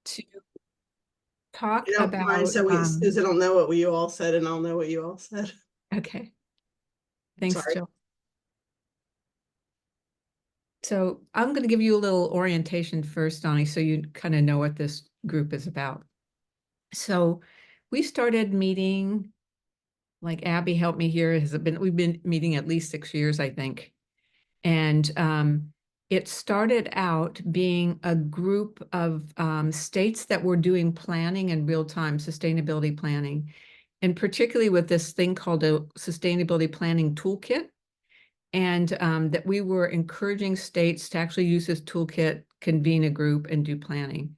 to talk I don't mind, about, so Susan will know what you all said, and I'll know what you all said. okay, thanks, Sorry. Jill. So I'm going to give you a little orientation first, Donnie, so you kind of know what this group is about. So we started meeting, like Abby helped me here, we've been meeting at least 6 years, I think. And it started out being a group of states that were doing planning and real-time sustainability planning, and particularly with this thing called a sustainability planning toolkit. And that we were encouraging states to actually use this toolkit, convene a group, and do planning.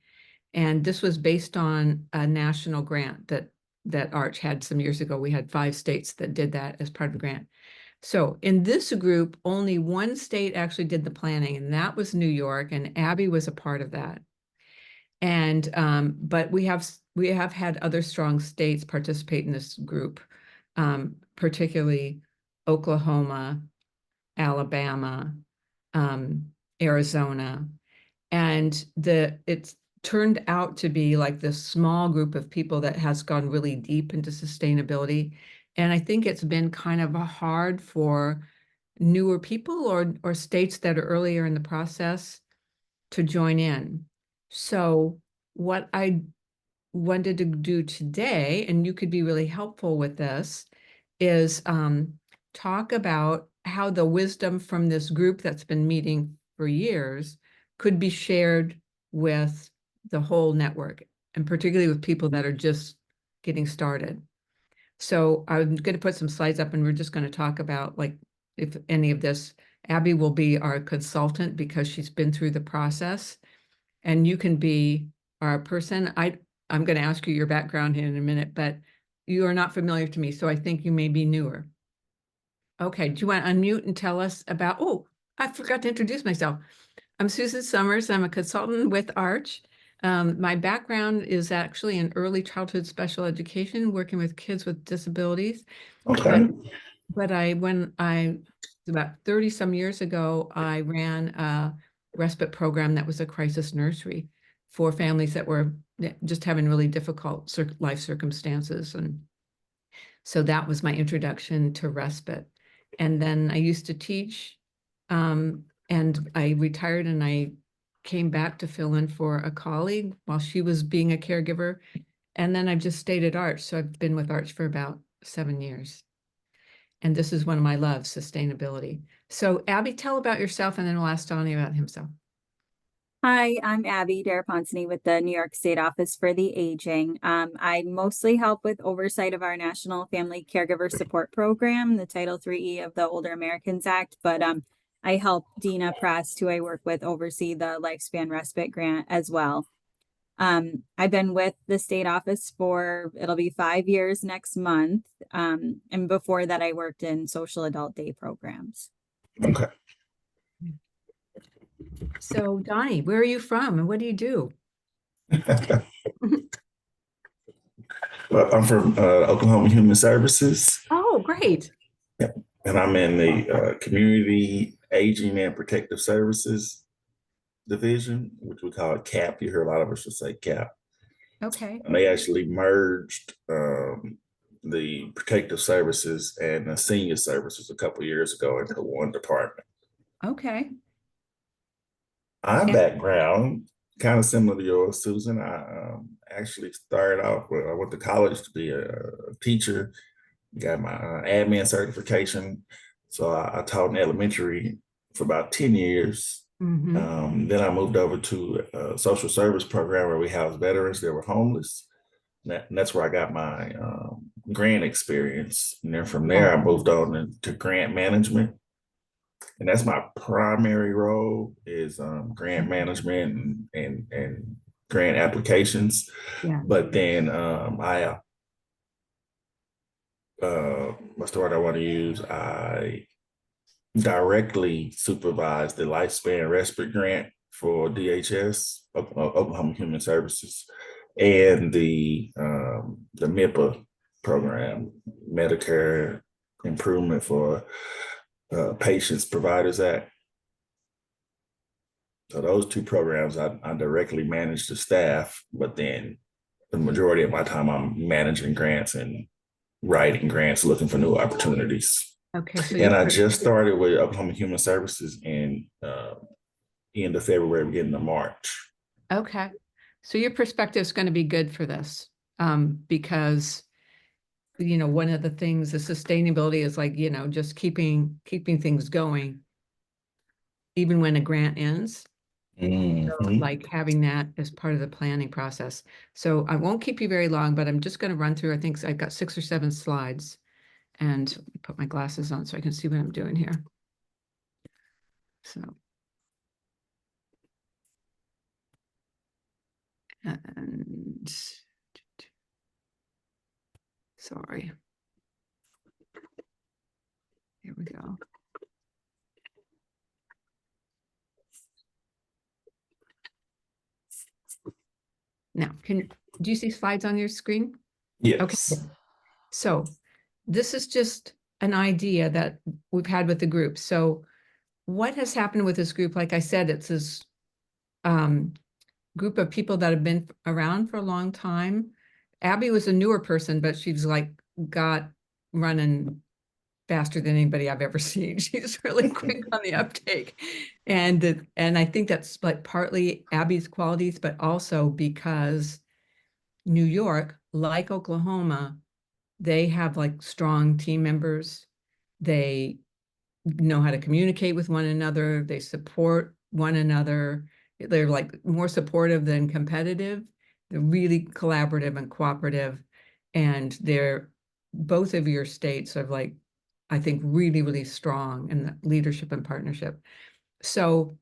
And this was based on a national grant that Arch had some years ago. We had 5 states that did that as part of the grant. So in this group, only one state actually did the planning, and that was New York, and Abby was a part of that. And but we have had other strong states participate in this group, particularly Oklahoma, Alabama, Arizona, and it's turned out to be like this small group of people that has gone really deep into sustainability. And I think it's been kind of hard for newer people or states that are earlier in the process to join in. So what I wanted to do today, and you could be really helpful with this, is talk about how the wisdom from this group that's been meeting for years could be shared with the whole network, and particularly with people that are just getting started. So I'm going to put some slides up, and we're just going to talk about, like, if any of this. Abby will be our consultant because she's been through the process, and you can be our person. I'm going to ask you your background in a minute, but you are not familiar to me, so I think you may be newer. Okay, do you want to unmute and tell us about, oh, I forgot to introduce myself. I'm Susan Summers. I'm a consultant with Arch. My background is actually in early childhood special education, working with kids with disabilities. Okay. But about 30 some years ago, I ran a respite program that was a crisis nursery for families that were just having really difficult life circumstances. And so that was my introduction to respite. And then I used to teach, and I retired, and I came back to fill in for a colleague while she was being a caregiver. And then I've just stayed at Arch. So I've been with Arch for about 7 years. And this is one of my loves, sustainability. So Abby, tell about yourself, and then we'll ask Donnie about himself. Hi, I'm Abby Daraponsany with the New York State Office for the Aging. I mostly help with oversight of our National Family Caregiver Support Program, the Title III of the Older Americans Act, but I help Dina Prest, who I work with, oversee the Lifespan Respite Grant as well. I've been with the state office it'll be 5 years next month. And before that, I worked in social adult day programs. Okay. So Donnie, where are you from and what do you do? Well, I'm from Oklahoma Human Services. Oh, great. Yep. And I'm in the Community Aging and Protective Services Division, which we call it CAP. You hear a lot of us just say CAP. Okay. And they actually merged the protective services and the senior services a couple of years ago into one department. Okay. My background, kind of similar to yours, Susan. I actually started off I went to college to be a teacher, got my admin certification. So I taught in elementary for about 10 years. Mm-hmm. Then I moved over to a social service program where we housed veterans that were homeless. And that's where I got my grant experience. And then from there, I moved on to grant management. And that's my primary role is grant management and grant applications. Yeah. But then what's the word I want to use? I directly supervise the Lifespan Respite Grant for DHS, Oklahoma Human Services, and the MIPA program, Medicare Improvement for Patients Providers Act. So those two programs, I directly manage the staff, but then the majority of my time I'm managing grants and writing grants, looking for new opportunities. Okay, so And I just started with Oklahoma Human Services in end of February, beginning of March. okay. So your perspective is going to be good for this, because, you know, one of the things, the sustainability is like, you know, just keeping things going, even when a grant ends. So, Mhm. like having that as part of the planning process. So I won't keep you very long, but I'm just going to run through, I think I've got 6 or 7 slides, and put my glasses on so I can see what I'm doing here. So. And sorry. Here we go. Now, do you see slides on your screen? Yes. Okay. So this is just an idea that we've had with the group. So what has happened with this group? Like I said, it's this group of people that have been around for a long time. Abby was a newer person, but she's like got running faster than anybody I've ever seen. She's really quick on the uptake. And I think that's like partly Abby's qualities, but also because New York, like Oklahoma, they have like strong team members. They know how to communicate with one another. They support one another. They're like more supportive than competitive. They're really collaborative and cooperative. And both of your states are like, I think, really, really strong in the leadership and partnership. So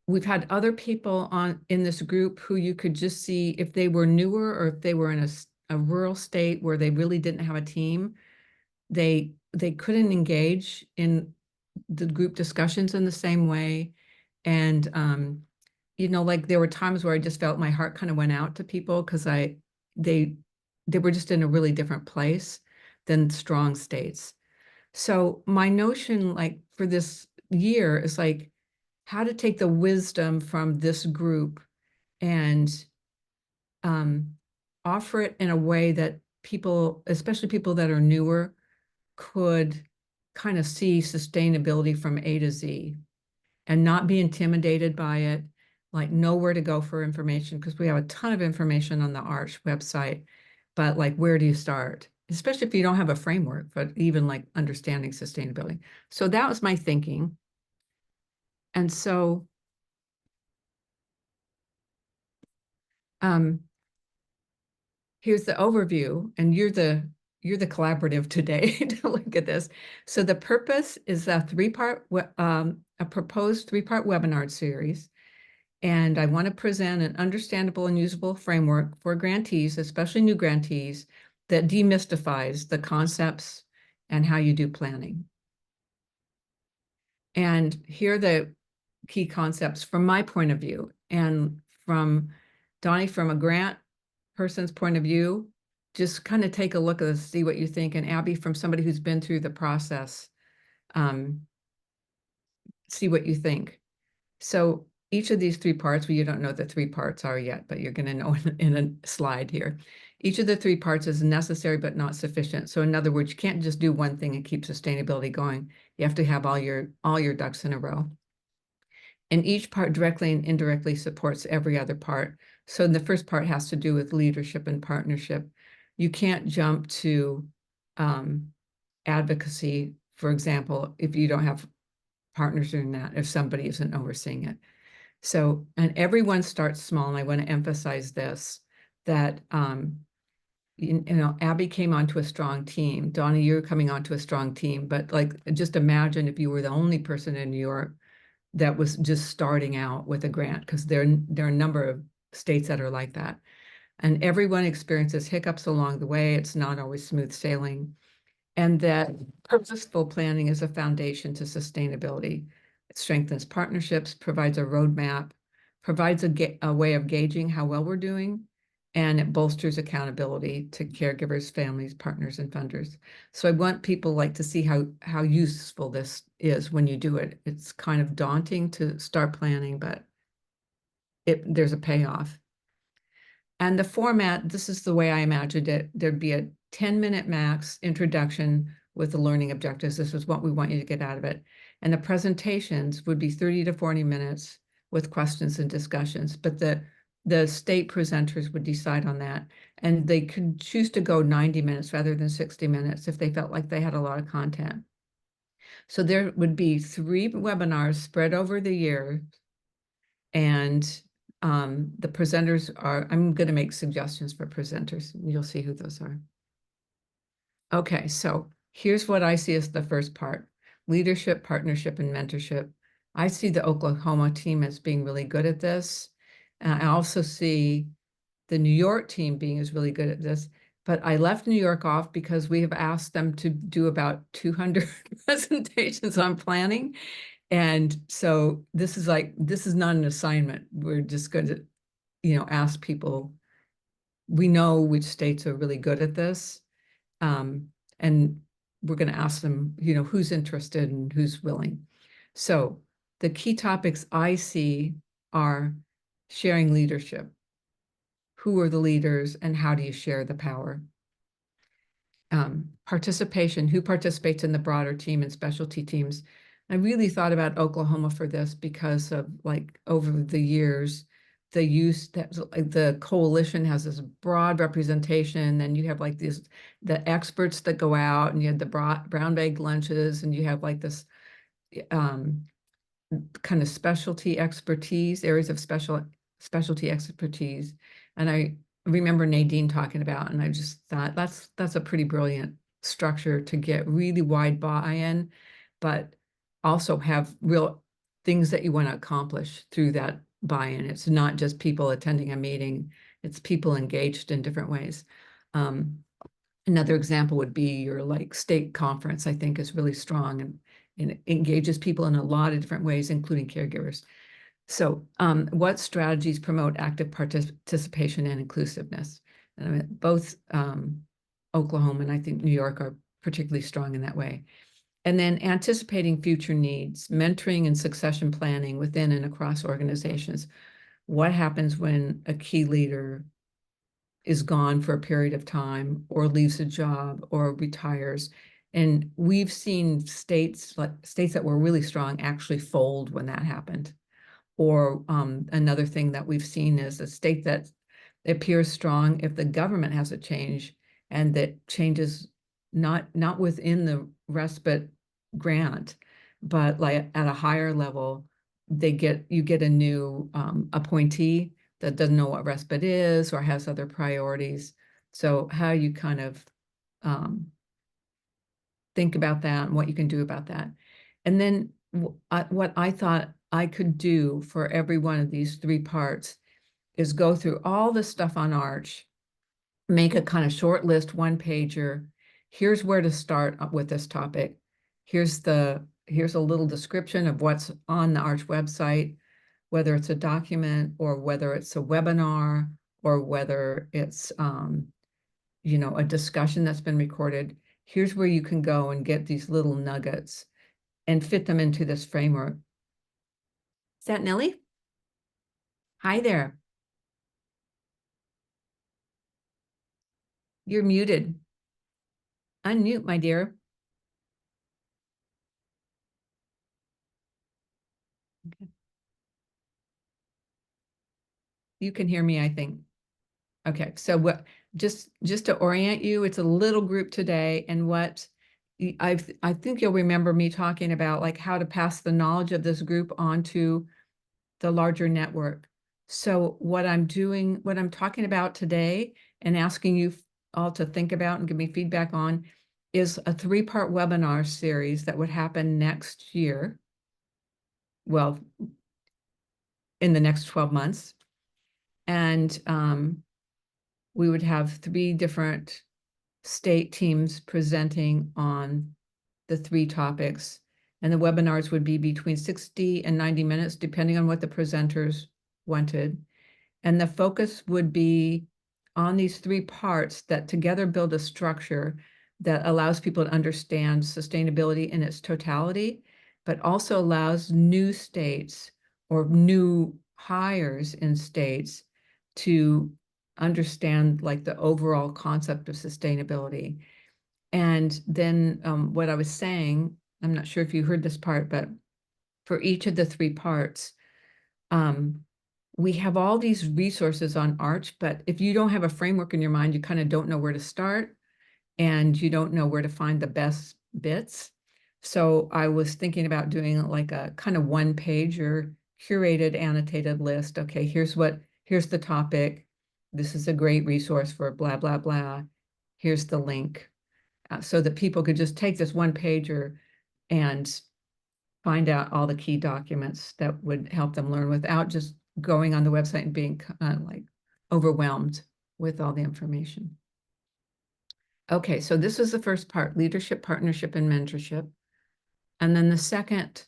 we've had other people in this group who you could just see if they were newer or if they were in a rural state where they really didn't have a team, they couldn't engage in the group discussions in the same way. And you know, like there were times where I just felt my heart kind of went out to people because they were just in a really different place than strong states. So my notion, like for this year, is like how to take the wisdom from this group and offer it in a way that people, especially people that are newer, could kind of see sustainability from A to Z and not be intimidated by it, like know where to go for information, because we have a ton of information on the Arch website, but like where do you start? Especially if you don't have a framework, but even like understanding sustainability. So that was my thinking. And so here's the overview, and you're the collaborative today to look at this. So the purpose is a proposed 3-part webinar series. And I want to present an understandable and usable framework for grantees, especially new grantees, that demystifies the concepts and how you do planning. And here are the key concepts from my point of view, and from Donnie, from a grant person's point of view. Just kind of take a look at this, see what you think. And Abby, from somebody who's been through the process, see what you think. So each of these 3 parts, well, you don't know what the 3 parts are yet, but you're going to know in a slide here. Each of the 3 parts is necessary but not sufficient. So in other words, you can't just do one thing and keep sustainability going. You have to have all your ducks in a row. And each part directly and indirectly supports every other part. So the first part has to do with leadership and partnership. You can't jump to advocacy, for example, if you don't have partners in that, if somebody isn't overseeing it. So, and everyone starts small, and I want to emphasize this, that, you know, Abby came onto a strong team. Donnie, you're coming onto a strong team, but like, just imagine if you were the only person in New York that was just starting out with a grant, because there are a number of states that are like that. And everyone experiences hiccups along the way. It's not always smooth sailing. And that purposeful planning is a foundation to sustainability. It strengthens partnerships, provides a roadmap, provides a way of gauging how well we're doing, and it bolsters accountability to caregivers, families, partners, and funders. So I want people like to see how useful this is when you do it. It's kind of daunting to start planning, but there's a payoff. And the format, this is the way I imagined it. There'd be a 10-minute max introduction with the learning objectives. This is what we want you to get out of it. And the presentations would be 30 to 40 minutes with questions and discussions, but the state presenters would decide on that. And they could choose to go 90 minutes rather than 60 minutes if they felt like they had a lot of content. So there would be 3 webinars spread over the year. And the presenters are, I'm going to make suggestions for presenters. You'll see who those are. Okay, so here's what I see as the first part: leadership, partnership, and mentorship. I see the Oklahoma team as being really good at this. I also see the New York team being as really good at this, but I left New York off because we have asked them to do about 200 presentations on planning. And so this is not an assignment. We're just going to, ask people. We know which states are really good at this. And we're going to ask them, who's interested and who's willing. So the key topics I see are sharing leadership. Who are the leaders and how do you share the power? Participation, who participates in the broader team and specialty teams. I really thought about Oklahoma for this because of over the years, the use that the coalition has this broad representation, and you have the experts that go out, and you have the brown bag lunches, and you have this kind of specialty expertise, areas of specialty expertise. And I remember Nadine talking about, and I just thought that's a pretty brilliant structure to get really wide buy-in, but also have real things that you want to accomplish through that buy-in. It's not just people attending a meeting, it's people engaged in different ways. Another example would be your state conference, I think is really strong and it engages people in a lot of different ways, including caregivers. So what strategies promote active participation and inclusiveness? And I mean, both Oklahoma and I think New York are particularly strong in that way. And then anticipating future needs, mentoring and succession planning within and across organizations. What happens when a key leader is gone for a period of time or leaves a job or retires? And we've seen states that were really strong actually fold when that happened. Or another thing that we've seen is a state that appears strong if the government has a change, and that changes not within the respite grant, but at a higher level, you get a new appointee that doesn't know what respite is or has other priorities. So how you kind of think about that and what you can do about that. And then what I thought I could do for every one of these 3 parts is go through all the stuff on Arch, make a kind of short list, 1-pager. Here's where to start with this topic. Here's a little description of what's on the Arch website, whether it's a document or whether it's a webinar or whether it's a discussion that's been recorded. Here's where you can go and get these little nuggets and fit them into this framework. Is that Nellie? Hi there. You're muted. Unmute, my dear. Okay. You can hear me, I think. Okay, so just to orient you, it's a little group today, and what I think you'll remember me talking about how to pass the knowledge of this group onto the larger network. So what I'm talking about today and asking you all to think about and give me feedback on is a 3-part webinar series that would happen next year. Well, in the next 12 months. And we would have 3 different state teams presenting on the 3 topics. And the webinars would be between 60 and 90 minutes, depending on what the presenters wanted. And the focus would be on these three parts that together build a structure that allows people to understand sustainability in its totality, but also allows new states or new hires in states to understand like the overall concept of sustainability. And then what I was saying, I'm not sure if you heard this part, but for each of the three parts, we have all these resources on Arch, but if you don't have a framework in your mind, you kind of don't know where to start and you don't know where to find the best bits. So I was thinking about doing like a kind of one page or curated annotated list. Okay, here's the topic. This is a great resource for blah, blah, blah. Here's the link. So that people could just take this one pager and find out all the key documents that would help them learn without just going on the website and being like overwhelmed with all the information. Okay, so this is the first part, leadership, partnership, and mentorship. And then the second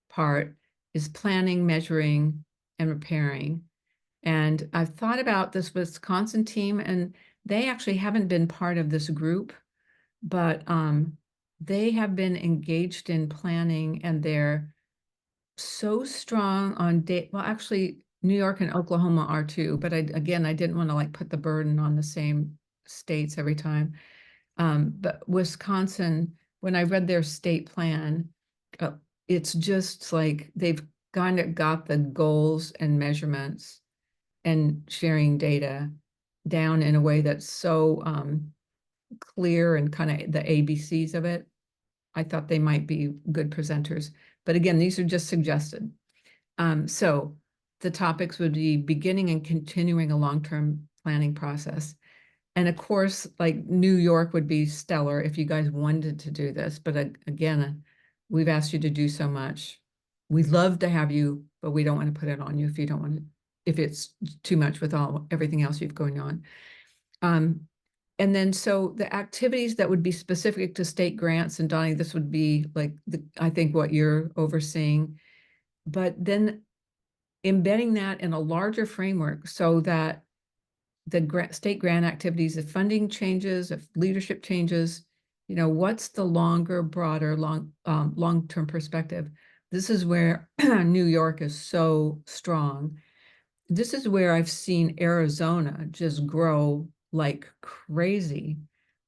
part is planning, measuring, and repairing. And I've thought about this Wisconsin team, and they actually haven't been part of this group, but they have been engaged in planning, and they're so strong on data. Well, actually, New York and Oklahoma are too, but I didn't want to like put the burden on the same states every time. But Wisconsin, when I read their state plan, it's just like they've kind of got the goals and measurements and sharing data down in a way that's so clear and kind of the ABCs of it. I thought they might be good presenters. But again, these are just suggested. So the topics would be beginning and continuing a long-term planning process. And of course, like New York would be stellar if you guys wanted to do this. But again, we've asked you to do so much. We'd love to have you, but we don't want to put it on you if you don't want to, if it's too much with everything else you've going on. And then so the activities that would be specific to state grants, and Donnie, this would be like, I think what you're overseeing, but then embedding that in a larger framework so that the state grant activities, if funding changes, if leadership changes, you know, what's the longer, broader, long-term perspective? This is where New York is so strong. This is where I've seen Arizona just grow like crazy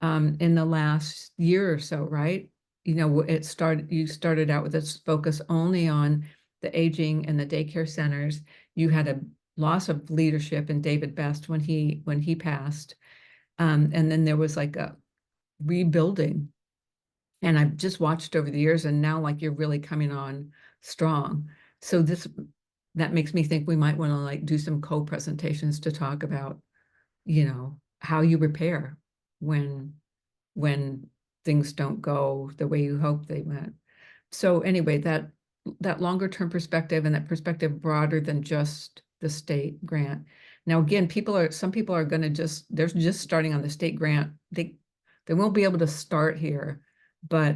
in the last year or so, right? You know, you started out with this focus only on the aging and the daycare centers. You had a loss of leadership in David Best when he passed. And then there was like a rebuilding. And I've just watched over the years, and now like you're really coming on strong. So that makes me think we might want to like do some co-presentations to talk about, you know, how you repair when things don't go the way you hope they went. So anyway, that longer term perspective, and that perspective broader than just the state grant. Now, again, some people are going to they're just starting on the state grant. They won't be able to start here, but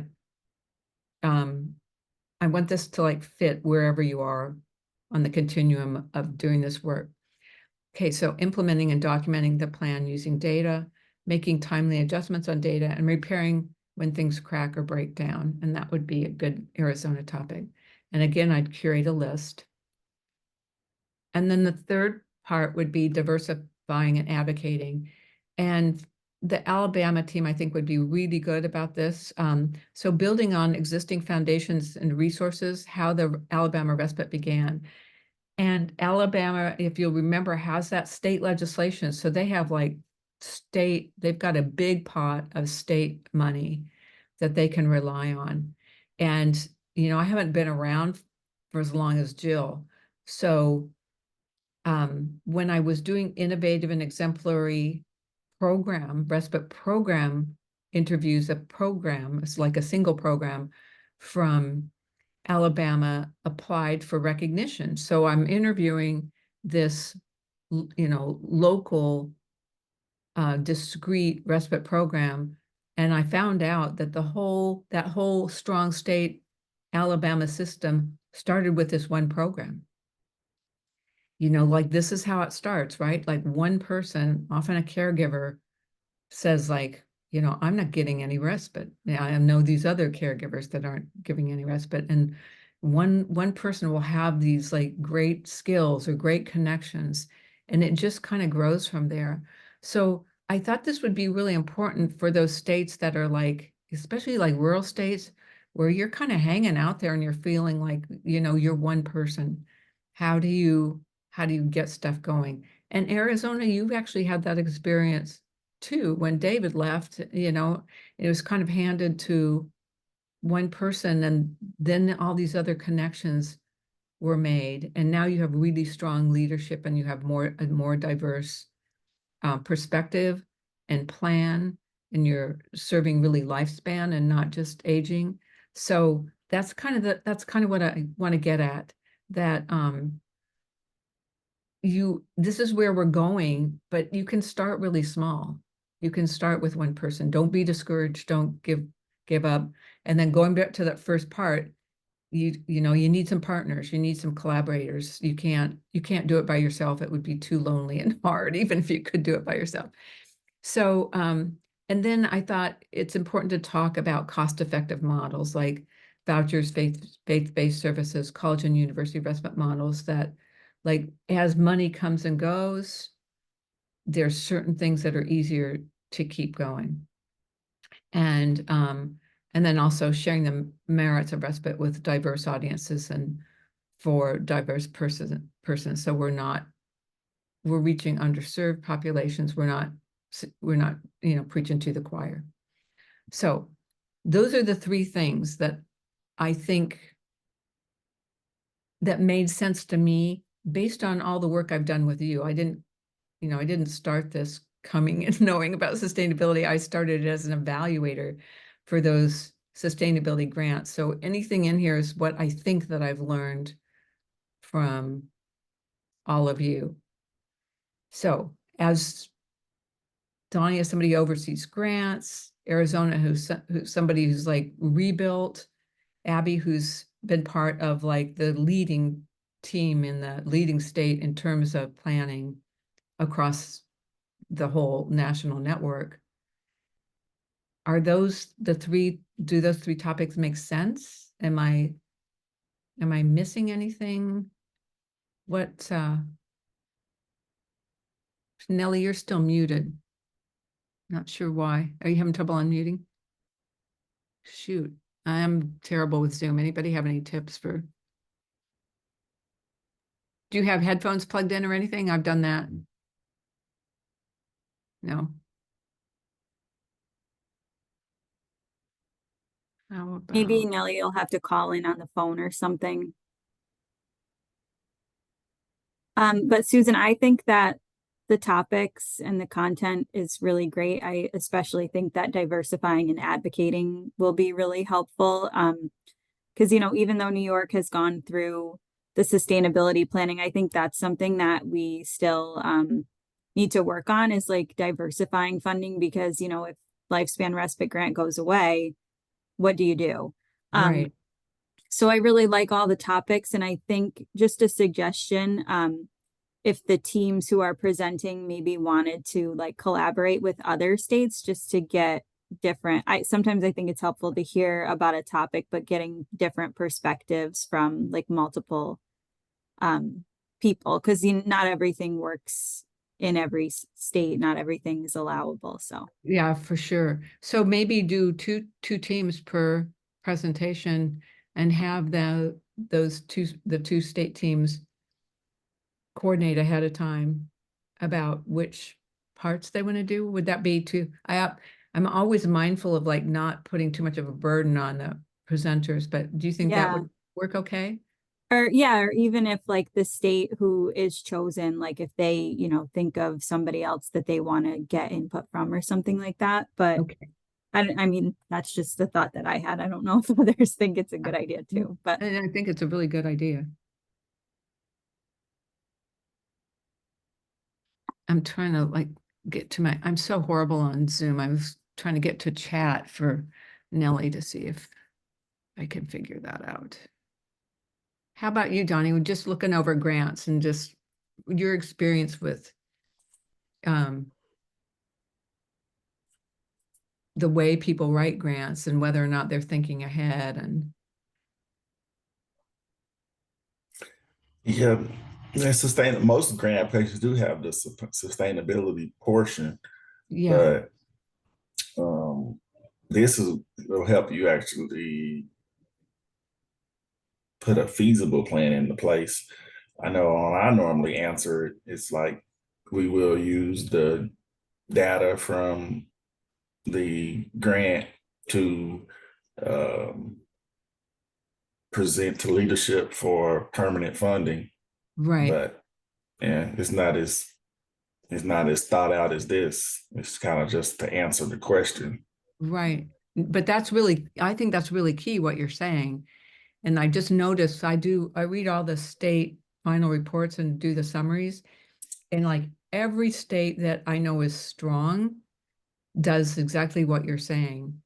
I want this to like fit wherever you are on the continuum of doing this work. Okay, so implementing and documenting the plan using data, making timely adjustments on data, and repairing when things crack or break down. And that would be a good Arizona topic. And again, I'd curate a list. And then the third part would be diversifying and advocating. And the Alabama team, I think, would be really good about this. So building on existing foundations and resources, how the Alabama respite began. And Alabama, if you'll remember, has that state legislation. So they have like they've got a big pot of state money that they can rely on. And, you know, I haven't been around for as long as Jill. So when I was doing innovative and exemplary respite program interviews, it's like a single program from Alabama applied for recognition. So I'm interviewing this, you know, local discrete respite program. And I found out that that whole strong state Alabama system started with this one program. you know, like this is how it starts, right? Like one person, often a caregiver, says like, you know, I'm not getting any respite. Yeah, I know these other caregivers that aren't giving any respite. And one person will have these like great skills or great connections, and it just kind of grows from there. So I thought this would be really important for those states that are like, especially like rural states, where you're kind of hanging out there and you're feeling like, you know, you're one person. How do you get stuff going? And Arizona, you've actually had that experience too. When David left, you know, it was kind of handed to one person, and then all these other connections were made. And now you have really strong leadership, and you have a more diverse perspective and plan, and you're serving really lifespan and not just aging. So that's kind of what I want to get at, that this is where we're going, but you can start really small. You can start with one person. Don't be discouraged. Don't give up. And then going back to that first part, you know, you need some partners. You need some collaborators. You can't do it by yourself. It would be too lonely and hard, even if you could do it by yourself. So, and then I thought it's important to talk about cost-effective models like vouchers, faith-based services, college and university respite models that, like, as money comes and goes, there's certain things that are easier to keep going. And then also sharing the merits of respite with diverse audiences and for diverse persons. So we're reaching underserved populations. We're not, you know, preaching to the choir. So those are the three things that I think that made sense to me based on all the work I've done with you. I didn't start this coming and knowing about sustainability. I started as an evaluator for those sustainability grants. So anything in here is what I think that I've learned from all of you. So as Donnie, as somebody who oversees grants, Arizona, who's somebody who's like rebuilt, Abby, who's been part of like the leading team in the leading state in terms of planning across the whole national network. Do those three topics make sense? Am I missing anything? Nellie, you're still muted. Not sure why. Are you having trouble unmuting? Shoot, I am terrible with Zoom. Anybody have any tips for? Do you have headphones plugged in or anything? I've done that. No. How about? Maybe Nellie, you'll have to call in on the phone or something. But Susan, I think that the topics and the content is really great. I especially think that diversifying and advocating will be really helpful. Because, you know, even though New York has gone through the sustainability planning, I think that's something that we still need to work on, is like diversifying funding, because, you know, if Lifespan Respite Grant goes away, what do you do? Right. So I really like all the topics, and I think just a suggestion, if the teams who are presenting maybe wanted to like collaborate with other states just to get different, sometimes I think it's helpful to hear about a topic, but getting different perspectives from like multiple people, because not everything works in every state, not everything is allowable. So Yeah, for sure. So maybe do two teams per presentation and have the two state teams coordinate ahead of time about which parts they want to do. Would that be I'm always mindful of like not putting too much of a burden on the presenters, but do you think that would work okay? Or even if like the state who is chosen, like if they, you know, think of somebody else that they want to get input from or something like that. But Okay. I mean, that's just the thought that I had. I don't know if others think it's a good idea too, but And I think it's a really good idea. I'm trying to like I'm so horrible on Zoom. I was trying to get to chat for Nellie to see if I can figure that out. How about you, Donnie? We're just looking over grants and just your experience with the way people write grants and whether or not they're thinking ahead. And Yeah, most grant applications do have the sustainability portion, yeah, but this will help you actually put a feasible plan into place. I know when I normally answer it, it's like we will use the data from the grant to present to leadership for permanent funding, right, but yeah, it's not as thought out as this. It's kind of just to answer the question. right. But that's really, I think that's really key what you're saying. And I just noticed I read all the state final reports and do the summaries. And like every state that I know is strong does exactly what you're saying.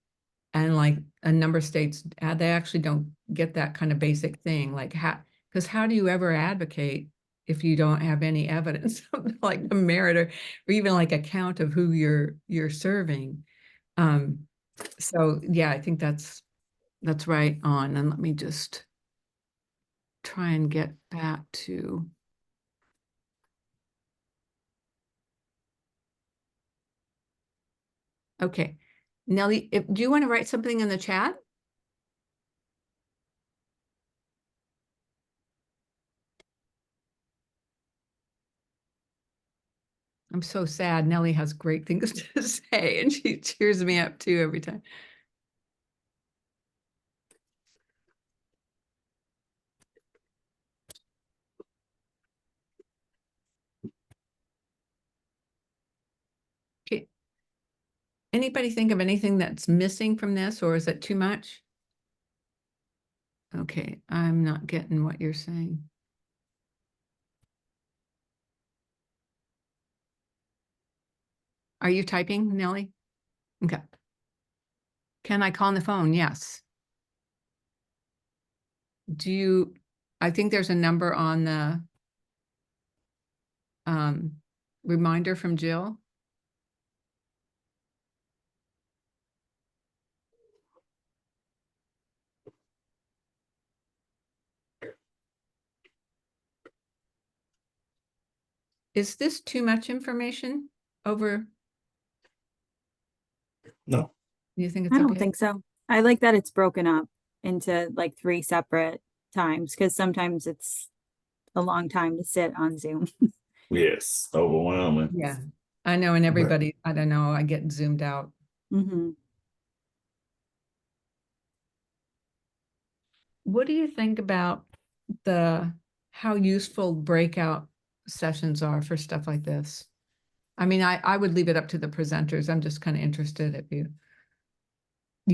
And like a number of states, they actually don't get that kind of basic thing. Like because how do you ever advocate if you don't have any evidence of like the merit or even like a count of who you're serving? So yeah, I think that's right on. And let me just try and get back to. Okay, Nellie, do you want to write something in the chat? I'm so sad. Nellie has great things to say and she cheers me up too every time. Okay. Anybody think of anything that's missing from this, or is it too much? Okay, I'm not getting what you're saying. Are you typing, Nellie? Okay. Can I call on the phone? Yes. I think there's a number on the reminder from Jill. Is this too much information over? No. You think it's I don't okay? think so. I like that it's broken up into like 3 separate times because sometimes it's a long time to sit on Zoom. Yes, overwhelming. Yeah, I know. And everybody, I don't know, I get zoomed out. Mm-hmm. What do you think about how useful breakout sessions are for stuff like this? I mean, I would leave it up to the presenters. I'm just kind of interested if you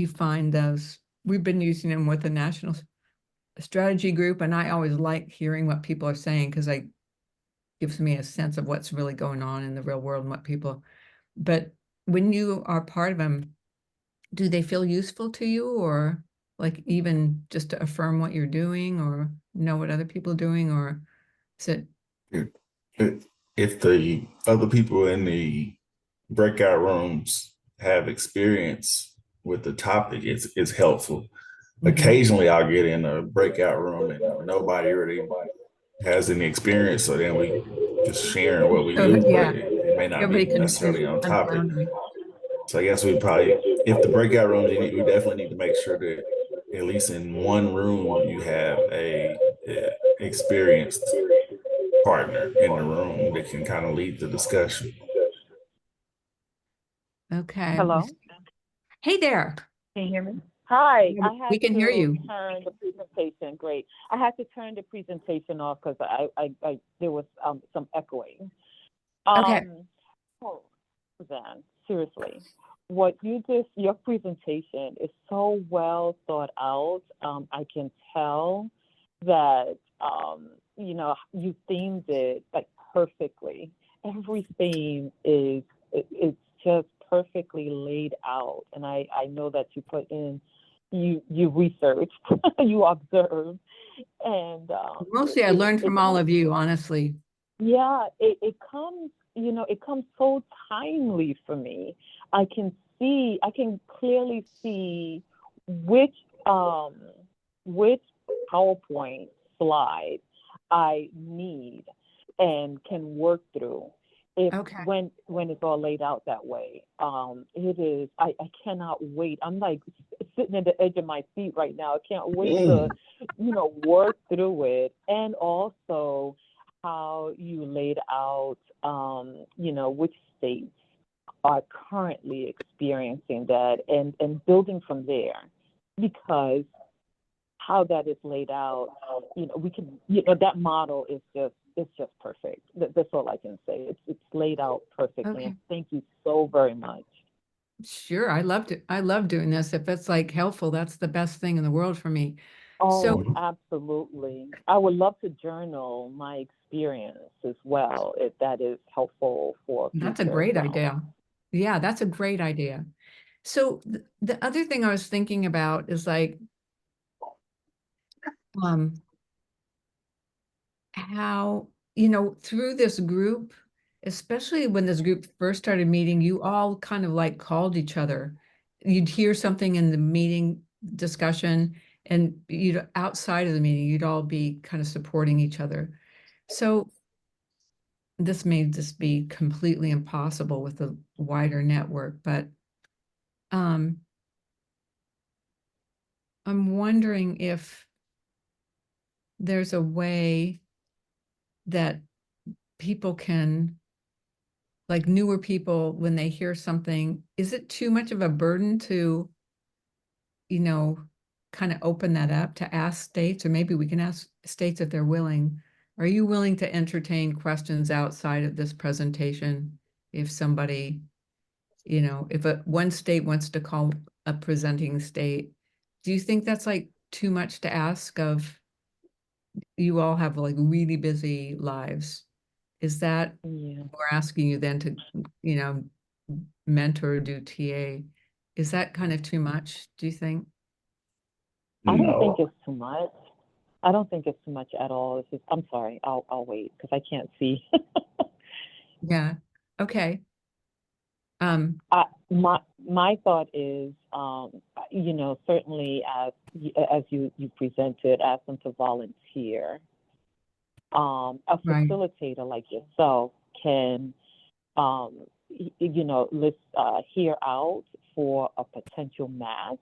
find those. We've been using them with the National Strategy Group, and I always like hearing what people are saying because it gives me a sense of what's really going on in the real world and what people, but when you are part of them, do they feel useful to you, or like even just to affirm what you're doing or know what other people are doing, or is it? If the other people in the breakout rooms have experience with the topic, it's helpful. Occasionally I'll get in a breakout room and nobody really has any experience, so then we just sharing what we do, Yeah, but it may not everybody be can necessarily on topic. floundering. So I guess we probably, if the breakout rooms, we definitely need to make sure that at least in one room you have a experienced partner in the room that can kind of lead the discussion. Okay. Hello? Hey there. Can you hear me? Hi, Yeah, I had we can to hear you. turn the presentation. Great. I had to turn the presentation off because there was some echoing. Okay. Oh, Suzanne, seriously, your presentation is so well thought out. I can tell that you themed it like perfectly. Every theme is it's just perfectly laid out, and I know that you researched, you observed, and Mostly I learned from all of you, honestly. Yeah, it comes, it comes so timely for me. I can clearly see which um which PowerPoint slide I need and can work through if Okay. when it's all laid out that way. It is, I cannot wait. I'm like sitting at the edge of my seat right now. I can't wait to, work through it. And also how you laid out, which states are currently experiencing that, and building from there, because how that is laid out, we can, that model is just, it's just perfect. That's all I can say. It's laid out perfectly. Okay. And thank you so very much. Sure. I love doing this. If it's like helpful, that's the best thing in the world for me. Oh, So absolutely. I would love to journal my experience as well, if that is helpful for that's a future great as well. idea. Yeah, that's a great idea. So the other thing I was thinking about is like, how, through this group, especially when this group first started meeting, you all kind of like called each other. You'd hear something in the meeting discussion, and outside of the meeting, you'd all be kind of supporting each other. So this may just be completely impossible with a wider network, but I'm wondering if there's a way that people can, like newer people, when they hear something, is it too much of a burden to, kind of open that up to ask states, or maybe we can ask states if they're willing. Are you willing to entertain questions outside of this presentation if somebody, if one state wants to call a presenting state? Do you think that's like too much to ask of, you all have like really busy lives? Is that, Yeah. we're asking you then to, mentor or do TA? Is that kind of too much, do you think? I don't think No. it's too much. I don't think it's too much at all. It's just, I'm sorry, I'll wait because I can't see. Yeah. Okay. My thought is, certainly as you presented, ask them to volunteer. A Right. facilitator like yourself can, let's hear out for a potential match,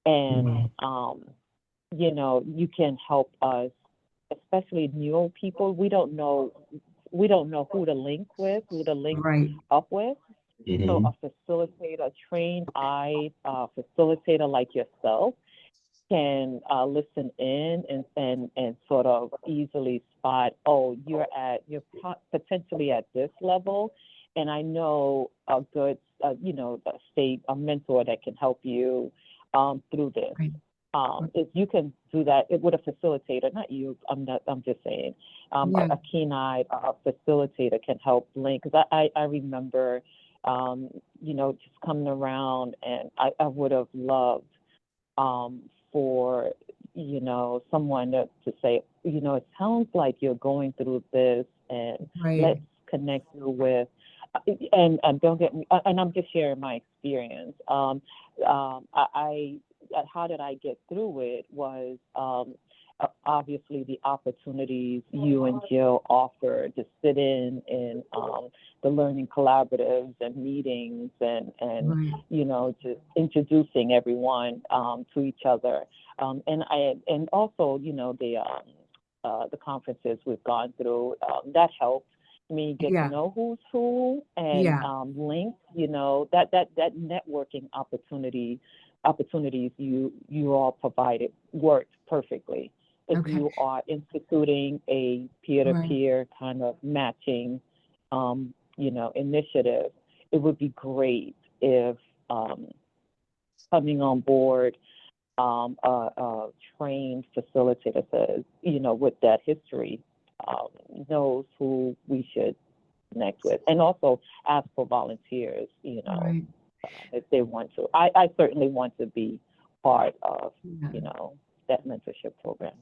and you can help us, especially new people. We don't know who to link with, who to link Right. up with. So Mhm. a facilitator, trained eye facilitator like yourself can listen in and sort of easily spot, oh, you're potentially at this level, and I know a good, a mentor that can help you through this. Right. If you can do that with a facilitator, not you, I'm just saying, Yeah. a keen-eyed facilitator can help link. Because I remember, just coming around, and I would have loved for, someone to say, it sounds like you're going through this, and Right. let's connect you with, and don't get me, and I'm just sharing my experience. I how did I get through it was, obviously the opportunities you and Jill offered to sit in the learning collaboratives and meetings, and Right. just introducing everyone to each other, and also the conferences we've gone through, that helped me get to Yeah. know who's who, and Yeah. link, that networking opportunities you all provided worked perfectly. If Okay. you are instituting a peer-to-peer kind of matching, initiative, it would be great if, coming on board, a trained facilitator says, with that history, knows who we should connect with, and also ask for volunteers, Right. if they want to. I certainly want to be part of, Yeah. that mentorship program.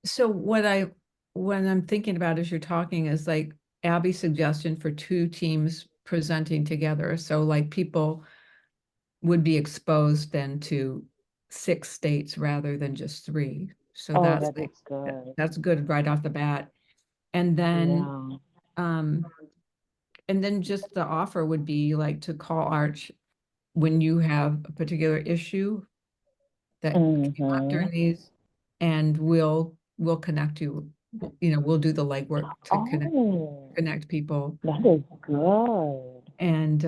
So what I when I'm thinking about as you're talking is like Abby's suggestion for 2 teams presenting together. So like people would be exposed then to 6 states rather than just 3. So Oh, that's that is good. that's good right off the bat. And then Yeah. um and then just the offer would be like to call Arch when you have a particular issue that came up Mm-hmm. during these, and we'll connect you. We'll do the legwork to Oh, connect people. that is good. And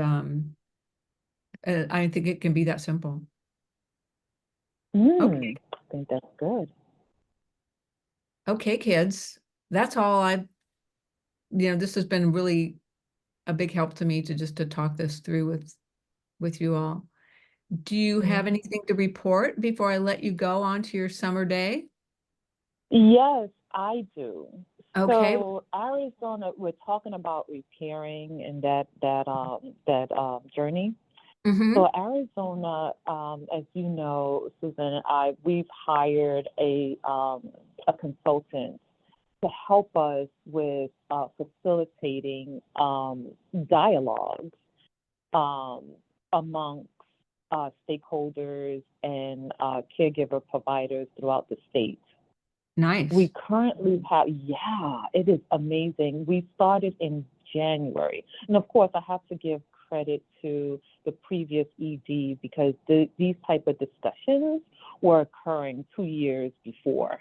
I think it can be that simple. Okay. I think that's good. Okay, kids. That's all this has been really a big help to me to talk this through with you all. Do you have anything to report before I let you go on to your summer day? Yes, I do. Okay. So Arizona, we're talking about repairing and that journey. Mm-hmm. So Arizona, as you know, Susan and I, we've hired a consultant to help us with facilitating dialogues amongst stakeholders and caregiver providers throughout the state. Nice. We currently have, yeah, it is amazing. We started in January. And of course, I have to give credit to the previous ED because these type of discussions were occurring 2 years before,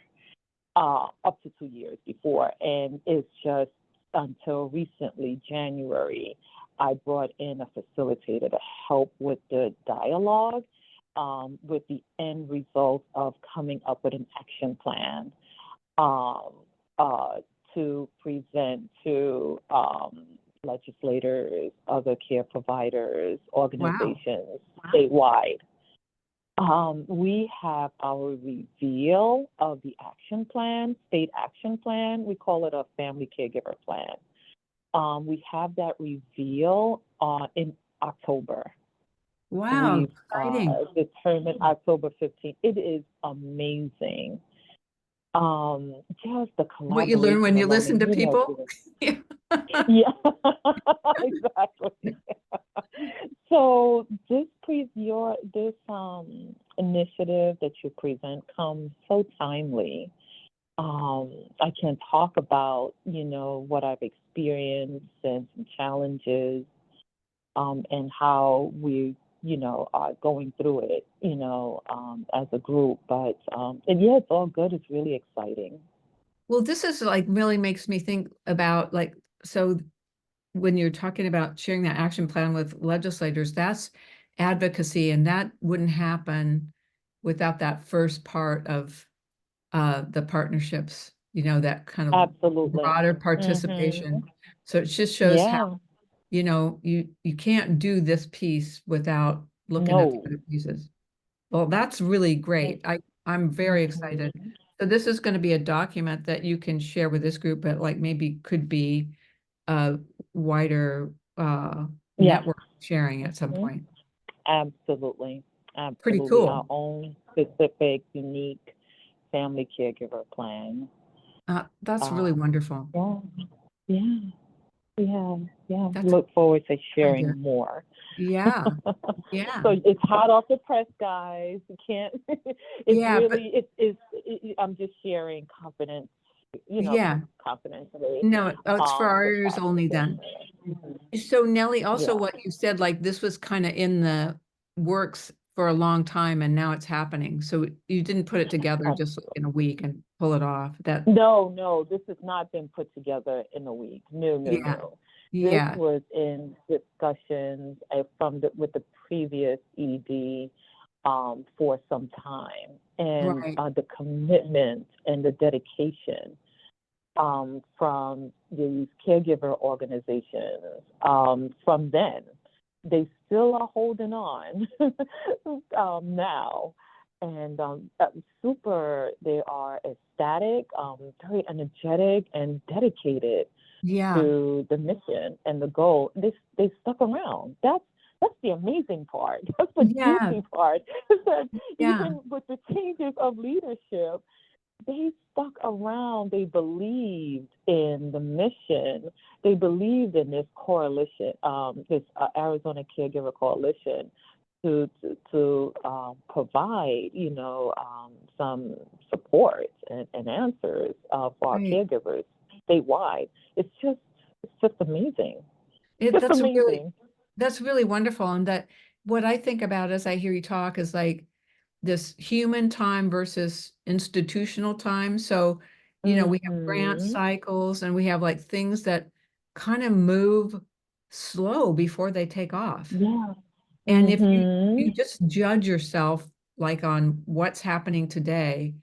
up to 2 years before. And it's just until recently, January, I brought in a facilitator to help with the dialogue, with the end result of coming up with an action plan to present to legislators, other care providers, organizations statewide. We have our reveal of the action plan, state action plan. We call it a family caregiver plan. We have that reveal in October. Wow, We've exciting. determined October 15th. It is amazing. Just the collaboration. What you learn when you listen to know, people. Yeah, exactly. So this initiative that you present comes so timely. I can talk about, what I've experienced and some challenges, and how we, are going through it, as a group. But and yeah, it's all good. It's really exciting. Well, this is like really makes me think about so when you're talking about sharing that action plan with legislators, that's advocacy, and that wouldn't happen without that first part of the partnerships, that kind of Absolutely. broader participation. So it just shows how, you can't do this piece without looking at the other pieces. Well, that's really great. I'm very excited. So this is going to be a document that you can share with this group, but like maybe could be a wider network sharing at some point. Absolutely. Pretty cool. Our own specific, unique family caregiver plan. That's really wonderful. Yeah. Look forward to sharing more. Yeah. So it's hot off the press, guys. You can't. I'm just sharing confidence. Confidentially. No, it's for our ears only then. So Nellie, also what you said, like this was kind of in the works for a long time and now it's happening. So you didn't put it together just in a week and pull it off. No, this has not been put together in a week. No. This was in discussions with the previous ED for some time, and the commitment and the dedication from these caregiver organizations from then. They still are holding on now. And they are ecstatic, very energetic and dedicated to the mission and the goal. They stuck around. That's the amazing part. That's the juicy part. Is that even with the changes of leadership, they stuck around. They believed in the mission. They believed in this coalition, this Arizona Caregiver Coalition, to provide, some support and answers for our Right. caregivers statewide. It's just amazing. Just That's amazing. that's really wonderful. And that what I think about as I hear you talk is like this human time versus institutional time. So, we have grant Mhm. cycles and we have like things that kind of move slow before they take off. Yeah. And if you Mhm. just judge yourself like on what's happening today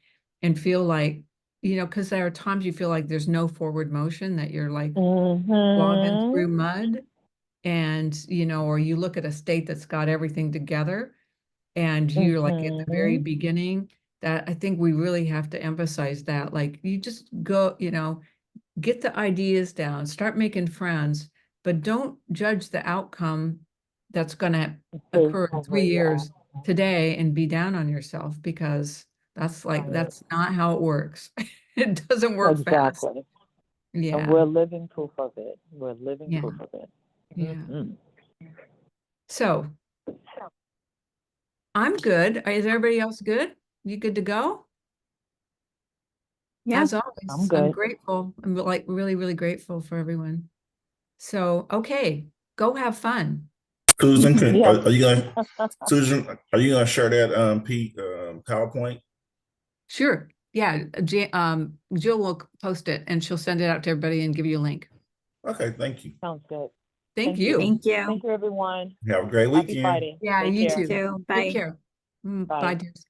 and feel like, because there are times you feel like there's no forward motion, that you're like slogging through Mhm. mud, and or you look at a state that's got everything together and you're like at the very Mhm. beginning, that I think we really have to emphasize that, like, you just go, get the ideas down, start making friends, but don't judge the outcome that's going to Based occur in on where 3 you're years at. today and be down on yourself, because Right. that's not how it works. It doesn't work fast. Exactly. And Yeah. we're living proof of it. We're living Yeah. proof of it. Yeah. Mhm. So I'm good. Is everybody else good? You good to go? Yeah. As I'm always, I'm good. grateful. I'm like really, really grateful for everyone. So, okay, go have fun. Susan, Yeah. are you gonna share that Pete PowerPoint? Sure. Yeah. Jill will post it and she'll send it out to everybody and give you a link. Okay, thank you. Sounds good. Thank Thank you. you. Thank you. Thank you, everyone. Have a great Happy weekend. fighting. Yeah, Take you care. You too. too. Take Bye. care. Bye, Bye. dears.